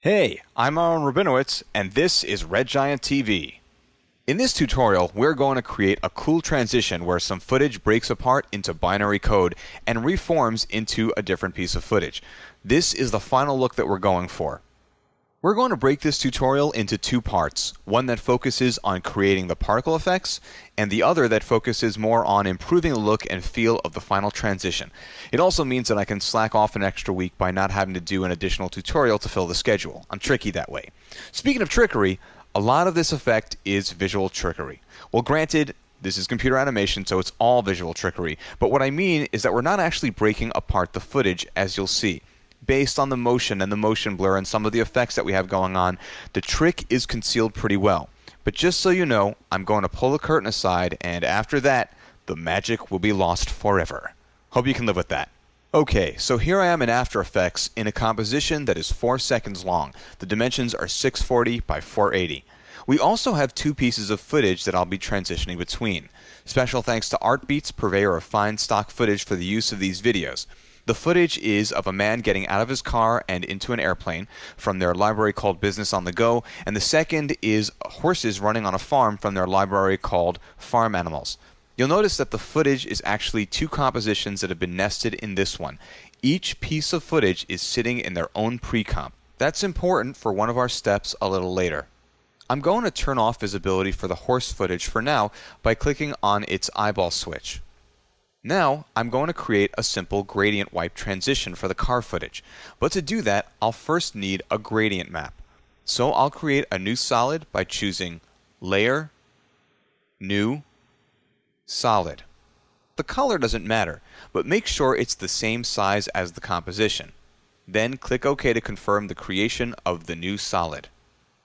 Hey, I'm Aharon Rabinowitz, and this is Red Giant TV. In this tutorial, we're going to create a cool transition where some footage breaks apart into binary code and reforms into a different piece of footage. This is the final look that we're going for. We're going to break this tutorial into two parts, one that focuses on creating the particle effects, and the other that focuses more on improving the look and feel of the final transition. It also means that I can slack off an extra week by not having to do an additional tutorial to fill the schedule. I'm tricky that way. Speaking of trickery, a lot of this effect is visual trickery. Well, granted, this is computer animation, so it's all visual trickery, but what I mean is that we're not actually breaking apart the footage, as you'll see. Based on the motion and the motion blur and some of the effects that we have going on, the trick is concealed pretty well. But just so you know, I'm going to pull the curtain aside, and after that, the magic will be lost forever. Hope you can live with that. Okay, so here I am in After Effects in a composition that is 4 seconds long. The dimensions are 640 by 480. We also have two pieces of footage that I'll be transitioning between. Special thanks to Artbeats, purveyor of fine stock footage, for the use of these videos. The footage is of a man getting out of his car and into an airplane from their library called Business on the Go, and the second is horses running on a farm from their library called Farm Animals. You'll notice that the footage is actually two compositions that have been nested in this one. Each piece of footage is sitting in their own pre-comp. That's important for one of our steps a little later. I'm going to turn off visibility for the horse footage for now by clicking on its eyeball switch. Now, I'm going to create a simple gradient wipe transition for the car footage. But to do that, I'll first need a gradient map. So I'll create a new solid by choosing Layer, New, Solid. The color doesn't matter, but make sure it's the same size as the composition. Then click OK to confirm the creation of the new solid.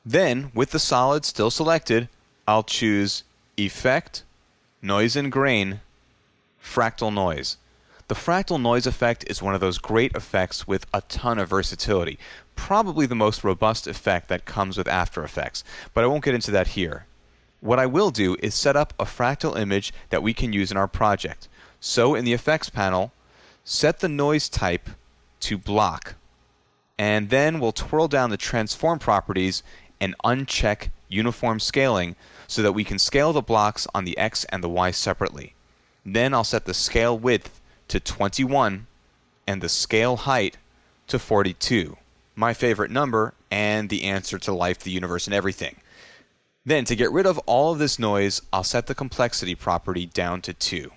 Then, with the solid still selected, I'll choose Effect, Noise and Grain, Fractal Noise. The fractal noise effect is one of those great effects with a ton of versatility. Probably the most robust effect that comes with After Effects, but I won't get into that here. What I will do is set up a fractal image that we can use in our project. So in the Effects panel, set the noise type to block, and then we'll twirl down the transform properties and uncheck uniform scaling so that we can scale the blocks on the X and the Y separately. Then I'll set the scale width to 21 and the scale height to 42. My favorite number and the answer to life, the universe, and everything. Then to get rid of all of this noise, I'll set the complexity property down to 2.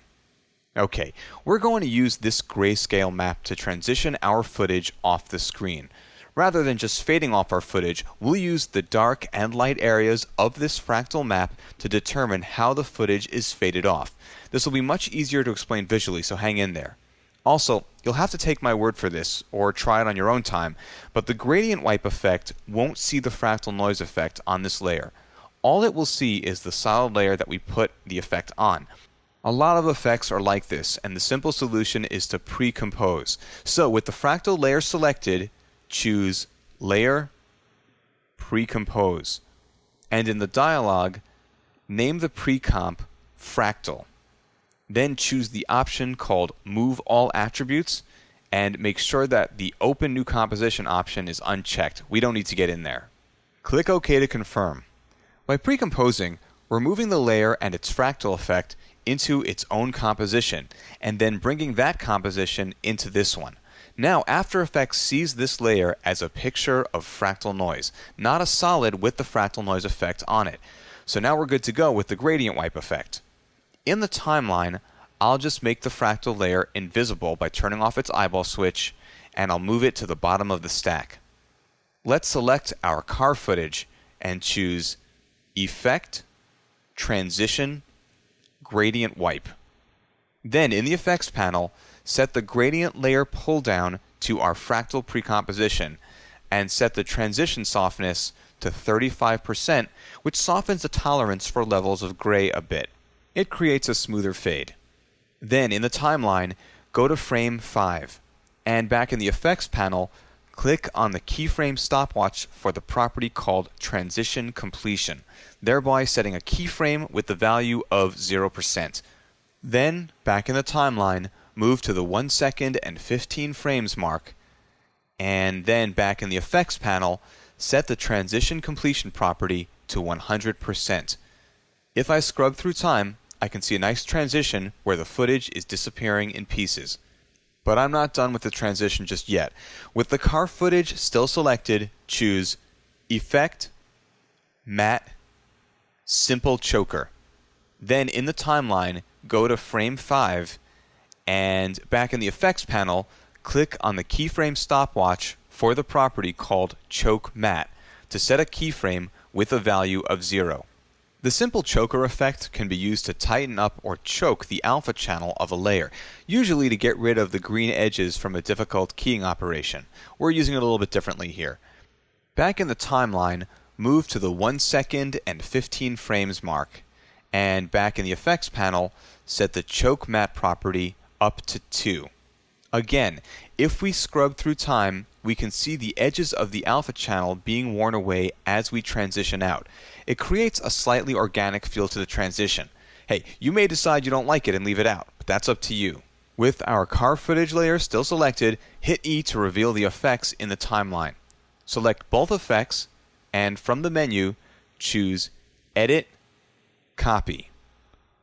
Okay, we're going to use this grayscale map to transition our footage off the screen. Rather than just fading off our footage, we'll use the dark and light areas of this fractal map to determine how the footage is faded off. This will be much easier to explain visually, so hang in there. Also, you'll have to take my word for this, or try it on your own time, but the gradient wipe effect won't see the fractal noise effect on this layer. All it will see is the solid layer that we put the effect on. A lot of effects are like this, and the simple solution is to pre-compose. So with the fractal layer selected, choose Layer, Pre-compose. And in the dialog, name the pre-comp Fractal. Then choose the option called Move All Attributes and make sure that the Open New Composition option is unchecked. We don't need to get in there. Click OK to confirm. By pre-composing, we're moving the layer and its fractal effect into its own composition and then bringing that composition into this one. Now, After Effects sees this layer as a picture of fractal noise, not a solid with the fractal noise effect on it. So now we're good to go with the gradient wipe effect. In the timeline, I'll just make the fractal layer invisible by turning off its eyeball switch, and I'll move it to the bottom of the stack. Let's select our car footage and choose Effect, Transition, Gradient Wipe. Then in the Effects panel, set the gradient layer pull down to our fractal precomposition and set the transition softness to 35%, which softens the tolerance for levels of gray a bit. It creates a smoother fade. Then in the timeline, go to frame 5, and back in the Effects panel, click on the keyframe stopwatch for the property called Transition Completion, thereby setting a keyframe with the value of 0%. Then, back in the timeline, move to the 1 second and 15 frames mark, and then back in the Effects panel, set the transition completion property to 100%. If I scrub through time, I can see a nice transition where the footage is disappearing in pieces. But I'm not done with the transition just yet. With the car footage still selected, choose Effect, Matte, Simple Choker. Then in the timeline, go to frame 5, and back in the effects panel, click on the keyframe stopwatch for the property called Choke Matte to set a keyframe with a value of 0. The simple choker effect can be used to tighten up or choke the alpha channel of a layer, usually to get rid of the green edges from a difficult keying operation. We're using it a little bit differently here. Back in the timeline, move to the 1 second and 15 frames mark, and back in the effects panel, set the choke matte property up to 2. Again, if we scrub through time, we can see the edges of the alpha channel being worn away as we transition out. It creates a slightly organic feel to the transition. Hey, you may decide you don't like it and leave it out, but that's up to you. With our car footage layer still selected, hit E to reveal the effects in the timeline. Select both effects, and from the menu, choose Edit, Copy.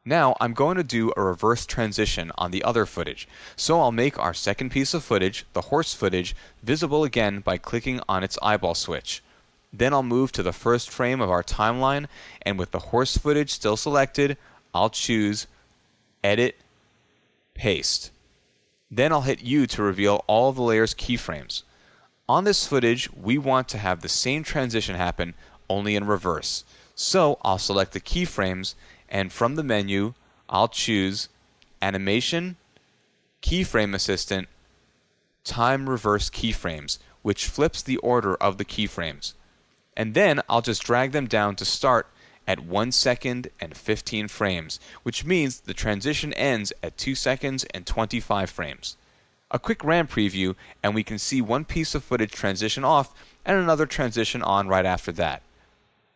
Now I'm going to do a reverse transition on the other footage, so I'll make our second piece of footage, the horse footage, visible again by clicking on its eyeball switch. Then I'll move to the first frame of our timeline, and with the horse footage still selected, I'll choose Edit, Paste. Then I'll hit U to reveal all of the layer's keyframes. On this footage, we want to have the same transition happen, only in reverse. So I'll select the keyframes, and from the menu, I'll choose Animation, Keyframe Assistant, Time Reverse Keyframes, which flips the order of the keyframes. And then I'll just drag them down to start at 1 second and 15 frames, which means the transition ends at 2 seconds and 25 frames. A quick RAM preview, and we can see one piece of footage transition off and another transition on right after that.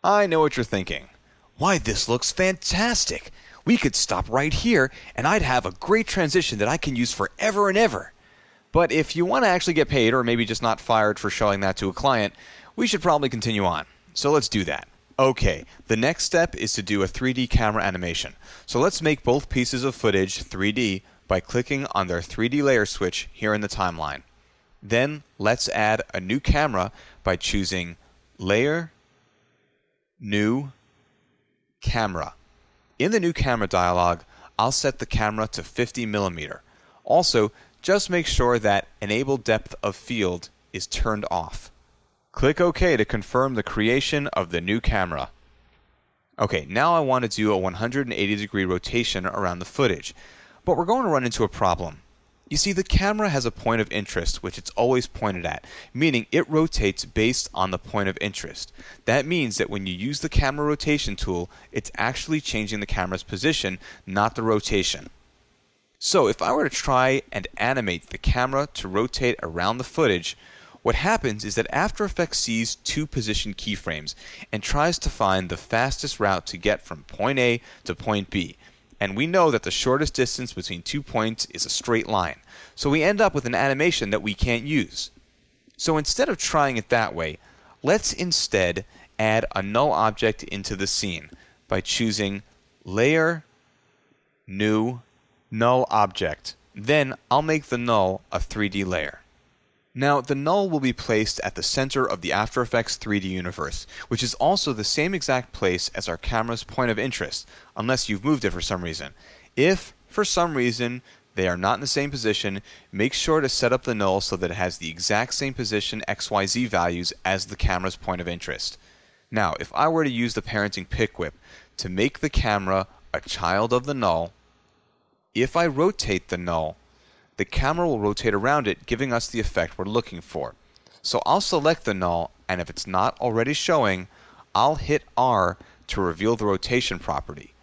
I know what you're thinking. Why, this looks fantastic! We could stop right here, and I'd have a great transition that I can use forever and ever. But if you want to actually get paid, or maybe just not fired for showing that to a client, we should probably continue on. So let's do that. Okay, the next step is to do a 3D camera animation. So let's make both pieces of footage 3D by clicking on their 3D layer switch here in the timeline. Then let's add a new camera by choosing Layer, New, Camera. In the new camera dialog, I'll set the camera to 50mm. Also, just make sure that Enable Depth of Field is turned off. Click OK to confirm the creation of the new camera. Okay, now I want to do a 180-degree rotation around the footage, but we're going to run into a problem. You see, the camera has a point of interest which it's always pointed at, meaning it rotates based on the point of interest. That means that when you use the camera rotation tool, it's actually changing the camera's position, not the rotation. So if I were to try and animate the camera to rotate around the footage, what happens is that After Effects sees two position keyframes and tries to find the fastest route to get from point A to point B. And we know that the shortest distance between 2 points is a straight line, so we end up with an animation that we can't use. So instead of trying it that way, let's instead add a null object into the scene by choosing Layer, New, Null Object. Then I'll make the null a 3D layer. Now, the null will be placed at the center of the After Effects 3D universe, which is also the same exact place as our camera's point of interest, unless you've moved it for some reason. If, for some reason, they are not in the same position, make sure to set up the null so that it has the exact same position XYZ values as the camera's point of interest. Now, if I were to use the parenting pick whip to make the camera a child of the null, if I rotate the null, the camera will rotate around it, giving us the effect we're looking for. So I'll select the null, and if it's not already showing, I'll hit R to reveal the rotation property.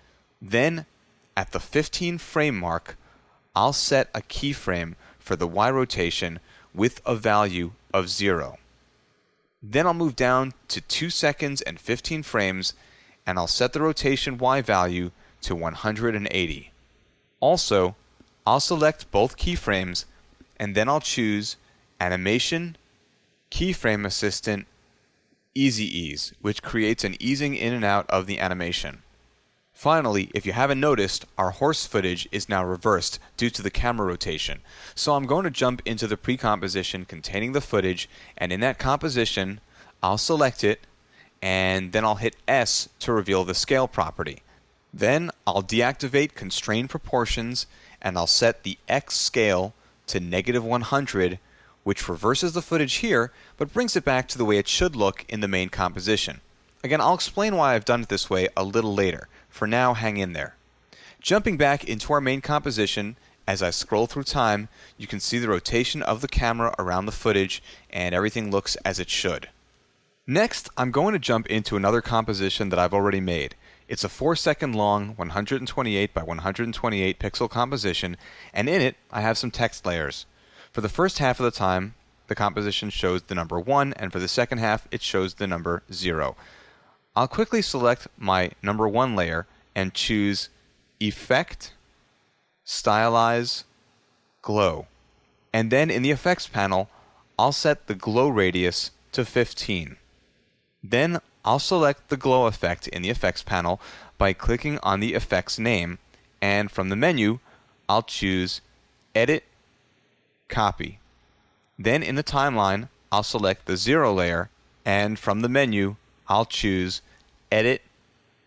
Then, at the 15 frame mark, I'll set a keyframe for the Y rotation with a value of 0. Then I'll move down to 2 seconds and 15 frames, and I'll set the rotation Y value to 180. Also, I'll select both keyframes, and then I'll choose Animation, Keyframe Assistant, easy ease, which creates an easing in and out of the animation. Finally, if you haven't noticed, our horse footage is now reversed due to the camera rotation. So I'm going to jump into the pre-composition containing the footage, and in that composition, I'll select it, and then I'll hit S to reveal the scale property. Then I'll deactivate constrained proportions, and I'll set the X scale to -100, which reverses the footage here, but brings it back to the way it should look in the main composition. Again, I'll explain why I've done it this way a little later. For now, hang in there. Jumping back into our main composition, as I scroll through time, you can see the rotation of the camera around the footage, and everything looks as it should. Next, I'm going to jump into another composition that I've already made. It's a 4-second long 128 by 128 pixel composition, and in it, I have some text layers. For the first half of the time, the composition shows the number 1, and for the second half, it shows the number 0. I'll quickly select my number 1 layer and choose Effect, Stylize, Glow. And then in the Effects panel, I'll set the glow radius to 15. Then I'll select the glow effect in the Effects panel by clicking on the effect's name, and from the menu, I'll choose Edit, Copy. Then in the timeline, I'll select the 0 layer, and from the menu, I'll choose Edit,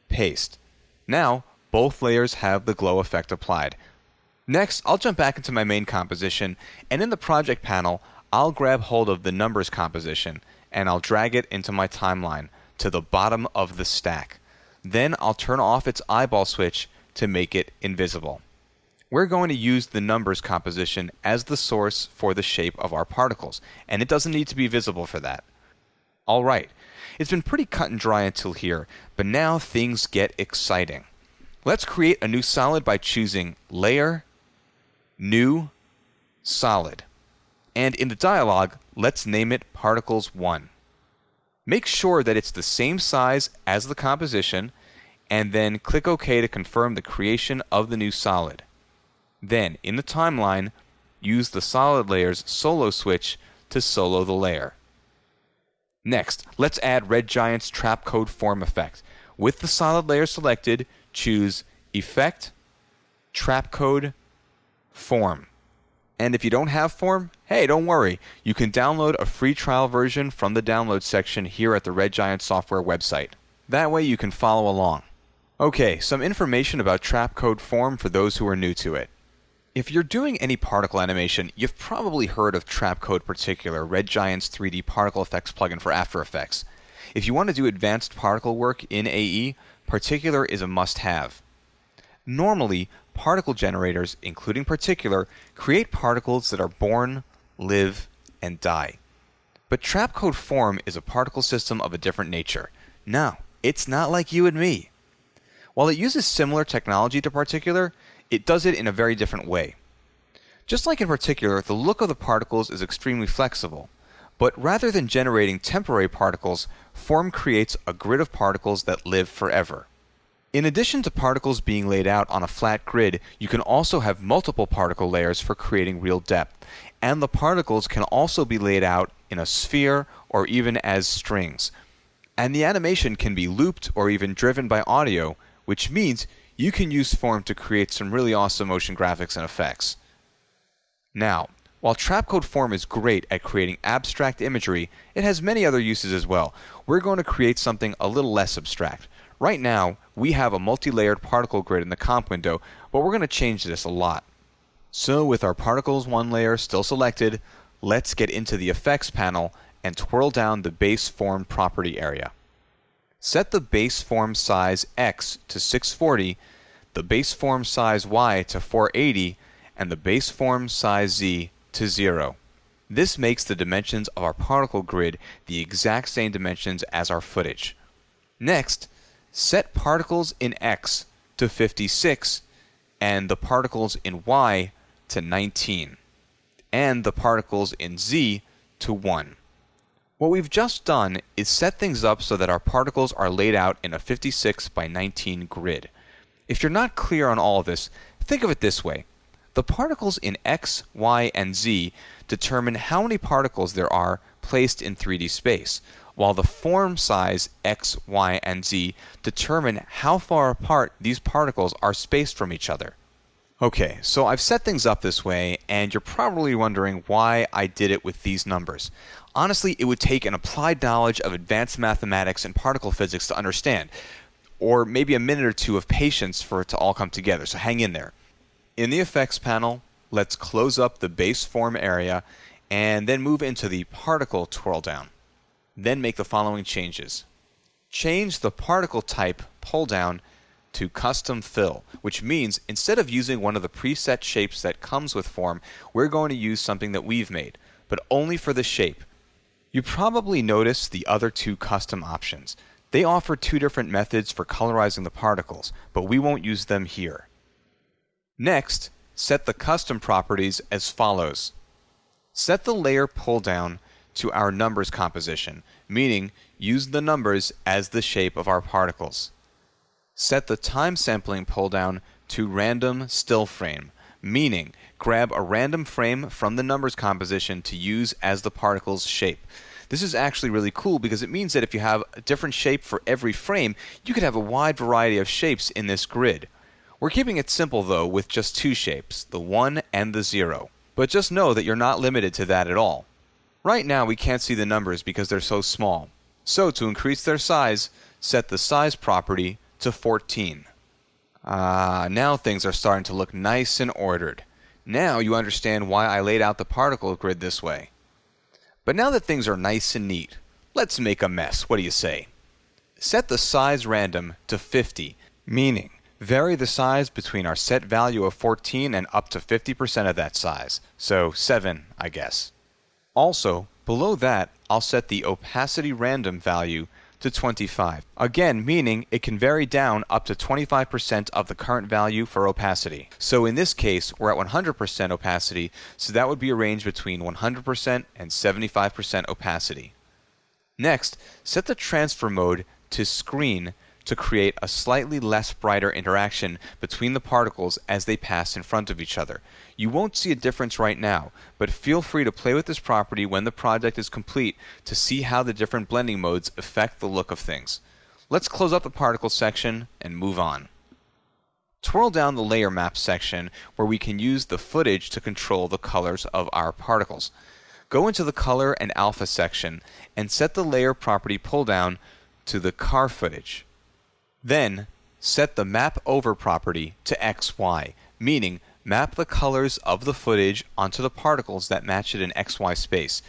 Paste. Now, both layers have the glow effect applied. Next, I'll jump back into my main composition, and in the project panel, I'll grab hold of the numbers composition, and I'll drag it into my timeline to the bottom of the stack. Then I'll turn off its eyeball switch to make it invisible. We're going to use the numbers composition as the source for the shape of our particles, and it doesn't need to be visible for that. Alright, it's been pretty cut and dry until here, but now things get exciting. Let's create a new solid by choosing Layer, New, Solid. And in the dialog, let's name it Particles 1. Make sure that it's the same size as the composition, and then click OK to confirm the creation of the new solid. Then, in the timeline, use the solid layer's solo switch to solo the layer. Next, let's add Red Giant's Trapcode Form effect. With the solid layer selected, choose Effect, Trapcode Form. And if you don't have Form, hey, don't worry. You can download a free trial version from the download section here at the Red Giant software website. That way you can follow along. Okay, some information about Trapcode Form for those who are new to it. If you're doing any particle animation, you've probably heard of Trapcode Particular, Red Giant's 3D particle effects plugin for After Effects. If you want to do advanced particle work in AE, Particular is a must-have. Normally, particle generators, including Particular, create particles that are born, live, and die. But Trapcode Form is a particle system of a different nature. No, it's not like you and me. While it uses similar technology to Particular, it does it in a very different way. Just like in Particular, the look of the particles is extremely flexible, but rather than generating temporary particles, Form creates a grid of particles that live forever. In addition to particles being laid out on a flat grid, you can also have multiple particle layers for creating real depth, and the particles can also be laid out in a sphere or even as strings. And the animation can be looped or even driven by audio, which means you can use Form to create some really awesome motion graphics and effects. Now, while Trapcode Form is great at creating abstract imagery, it has many other uses as well. We're going to create something a little less abstract. Right now, we have a multi-layered particle grid in the comp window, but we're going to change this a lot. So with our Particles 1 layer still selected, let's get into the Effects panel and twirl down the Base Form property area. Set the base form size X to 640, the base form size Y to 480, and the base form size Z to 0. This makes the dimensions of our particle grid the exact same dimensions as our footage. Next, set particles in X to 56, and the particles in Y to 19, and the particles in Z to 1. What we've just done is set things up so that our particles are laid out in a 56 by 19 grid. If you're not clear on all of this, think of it this way. The particles in X, Y, and Z determine how many particles there are placed in 3D space, while the form size X, Y, and Z determine how far apart these particles are spaced from each other. Okay, so I've set things up this way, and you're probably wondering why I did it with these numbers. Honestly, it would take an applied knowledge of advanced mathematics and particle physics to understand, or maybe a minute or two of patience for it to all come together, so hang in there. In the effects panel, let's close up the base form area and then move into the particle twirl down. Then make the following changes. Change the particle type pull down to custom fill, which means instead of using one of the preset shapes that comes with form, we're going to use something that we've made, but only for the shape. You probably noticed the other two custom options. They offer two different methods for colorizing the particles, but we won't use them here. Next, set the custom properties as follows. Set the layer pull down to our numbers composition, meaning use the numbers as the shape of our particles. Set the time sampling pull down to random still frame, meaning grab a random frame from the numbers composition to use as the particle's shape. This is actually really cool because it means that if you have a different shape for every frame, you could have a wide variety of shapes in this grid. We're keeping it simple though with just two shapes, the 1 and the 0. But just know that you're not limited to that at all. Right now we can't see the numbers because they're so small. So to increase their size, set the size property to 14. Now things are starting to look nice and ordered. Now you understand why I laid out the particle grid this way. But now that things are nice and neat, let's make a mess. What do you say? Set the size random to 50, meaning vary the size between our set value of 14 and up to 50% of that size. So 7, I guess. Also, below that, I'll set the opacity random value to 25. Again, meaning it can vary down up to 25% of the current value for opacity. So in this case, we're at 100% opacity, so that would be a range between 100% and 75% opacity. Next, set the transfer mode to screen to create a slightly less brighter interaction between the particles as they pass in front of each other. You won't see a difference right now, but feel free to play with this property when the project is complete to see how the different blending modes affect the look of things. Let's close up the particle section and move on. Twirl down the layer map section where we can use the footage to control the colors of our particles. Go into the color and alpha section and set the layer property pull down to the car footage. Then, set the map over property to XY, meaning map the colors of the footage onto the particles that match it in XY space.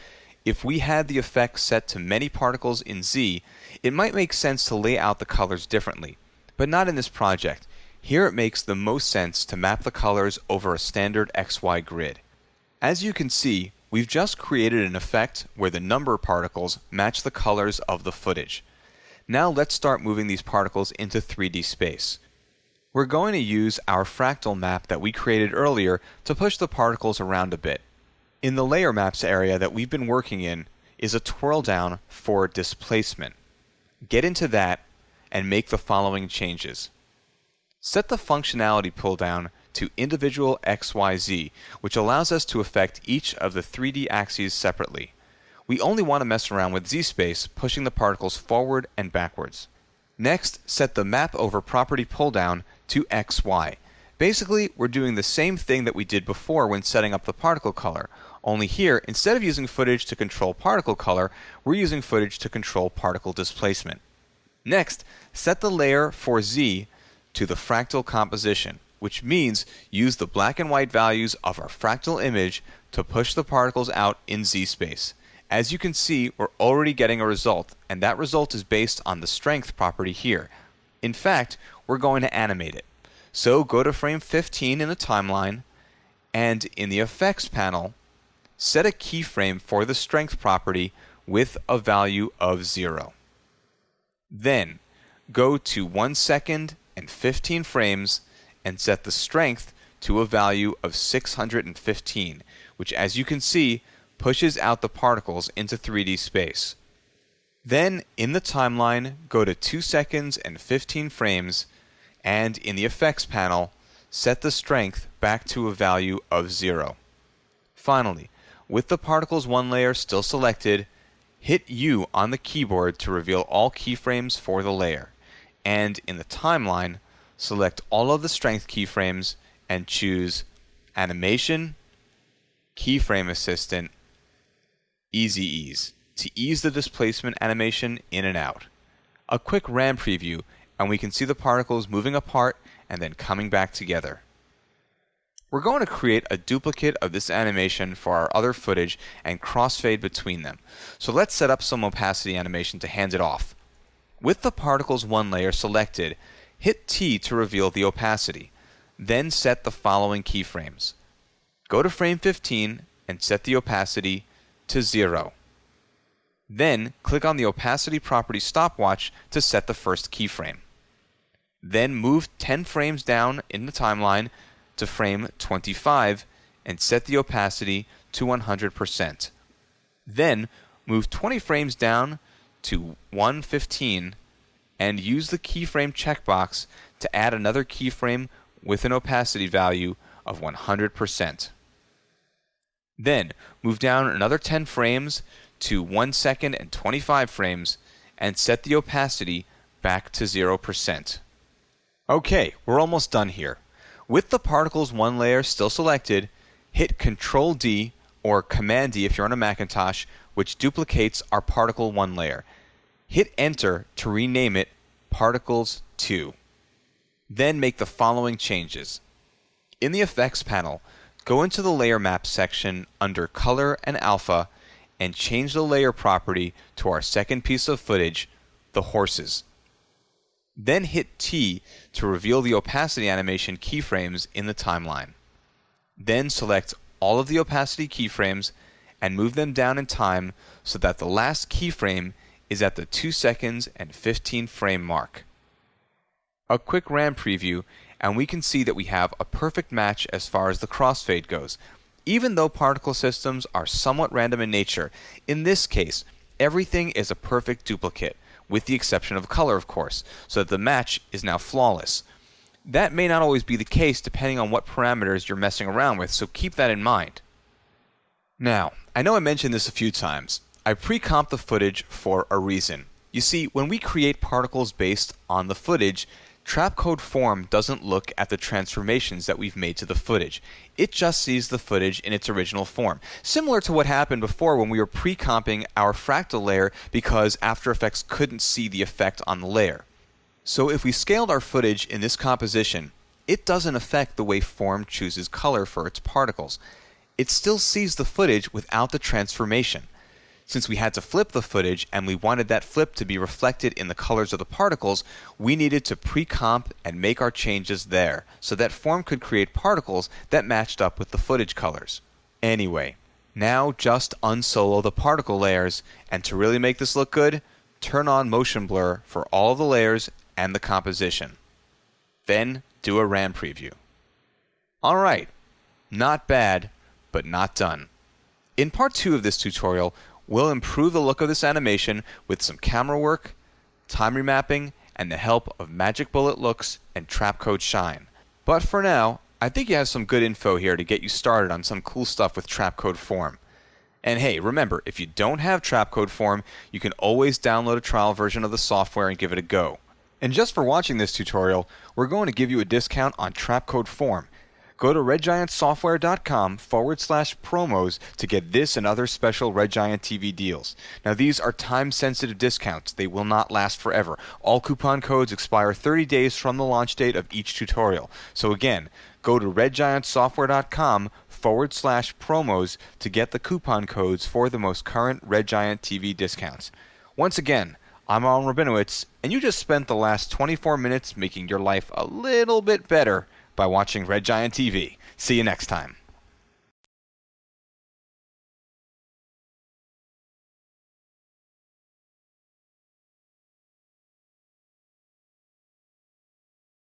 If we had the effect set to many particles in Z, it might make sense to lay out the colors differently, but not in this project. Here it makes the most sense to map the colors over a standard XY grid. As you can see, we've just created an effect where the number particles match the colors of the footage. Now let's start moving these particles into 3D space. We're going to use our fractal map that we created earlier to push the particles around a bit. In the layer maps area that we've been working in is a twirl down for displacement. Get into that and make the following changes. Set the functionality pull down to individual XYZ, which allows us to affect each of the 3D axes separately. We only want to mess around with Z-space, pushing the particles forward and backwards. Next, set the map over property pull down to XY. Basically, we're doing the same thing that we did before when setting up the particle color, only here, instead of using footage to control particle color, we're using footage to control particle displacement. Next, set the layer for Z to the fractal composition, which means use the black and white values of our fractal image to push the particles out in Z-space. As you can see, we're already getting a result, and that result is based on the strength property here. In fact, we're going to animate it. So go to frame 15 in the timeline, and in the effects panel, set a keyframe for the strength property with a value of 0. Then, go to 1 second and 15 frames and set the strength to a value of 615, which as you can see, pushes out the particles into 3D space. Then, in the timeline, go to 2 seconds and 15 frames, and in the effects panel, set the strength back to a value of 0. Finally, with the Particles 1 layer still selected, Hit U on the keyboard to reveal all keyframes for the layer, and in the timeline, select all of the strength keyframes and choose Animation, Keyframe Assistant, Easy Ease to ease the displacement animation in and out. A quick RAM preview, and we can see the particles moving apart and then coming back together. We're going to create a duplicate of this animation for our other footage and crossfade between them. So let's set up some opacity animation to hand it off. With the Particles 1 layer selected, hit T to reveal the opacity. Then set the following keyframes. Go to frame 15 and set the opacity to 0. Then click on the opacity property stopwatch to set the first keyframe. Then move 10 frames down in the timeline to frame 25 and set the opacity to 100%. Then move 20 frames down to 115 and use the keyframe checkbox to add another keyframe with an opacity value of 100%. Then move down another 10 frames to 1 second and 25 frames and set the opacity back to 0%. Okay, we're almost done here. With the Particles 1 layer still selected, hit Ctrl D or Command D if you're on a Macintosh, which duplicates our Particle 1 layer. Hit Enter to rename it Particles 2. Then make the following changes. In the Effects panel, go into the Layer Map section under Color and Alpha and change the layer property to our second piece of footage, the horses. Then hit T to reveal the opacity animation keyframes in the timeline. Then select all of the opacity keyframes and move them down in time so that the last keyframe is at the 2 seconds and 15 frame mark. A quick RAM preview, and we can see that we have a perfect match as far as the crossfade goes. Even though particle systems are somewhat random in nature, in this case, everything is a perfect duplicate, with the exception of color, of course, so that the match is now flawless. That may not always be the case depending on what parameters you're messing around with, so keep that in mind. Now, I know I mentioned this a few times. I pre-comp the footage for a reason. You see, when we create particles based on the footage, Trapcode Form doesn't look at the transformations that we've made to the footage. It just sees the footage in its original form. Similar to what happened before when we were pre-comping our fractal layer because After Effects couldn't see the effect on the layer. So if we scaled our footage in this composition, it doesn't affect the way Form chooses color for its particles. It still sees the footage without the transformation. Since we had to flip the footage and we wanted that flip to be reflected in the colors of the particles, we needed to pre-comp and make our changes there so that Form could create particles that matched up with the footage colors. Anyway, now just unsolo the particle layers, and to really make this look good, turn on motion blur for all of the layers and the composition. Then do a RAM preview. Alright, not bad, but not done. In part 2 of this tutorial, we'll improve the look of this animation with some camera work, time remapping, and the help of Magic Bullet Looks and Trapcode Shine. But for now, I think you have some good info here to get you started on some cool stuff with Trapcode Form. And hey, remember, if you don't have Trapcode Form, you can always download a trial version of the software and give it a go. And just for watching this tutorial, we're going to give you a discount on Trapcode Form. Go to redgiantsoftware.com/promos to get this and other special Red Giant TV deals. Now these are time-sensitive discounts. They will not last forever. All coupon codes expire 30 days from the launch date of each tutorial. So again, go to redgiantsoftware.com/promos to get the coupon codes for the most current Red Giant TV discounts. Once again, I'm Aharon Rabinowitz, and you just spent the last 24 minutes making your life a little bit better by watching Red Giant TV. See you next time.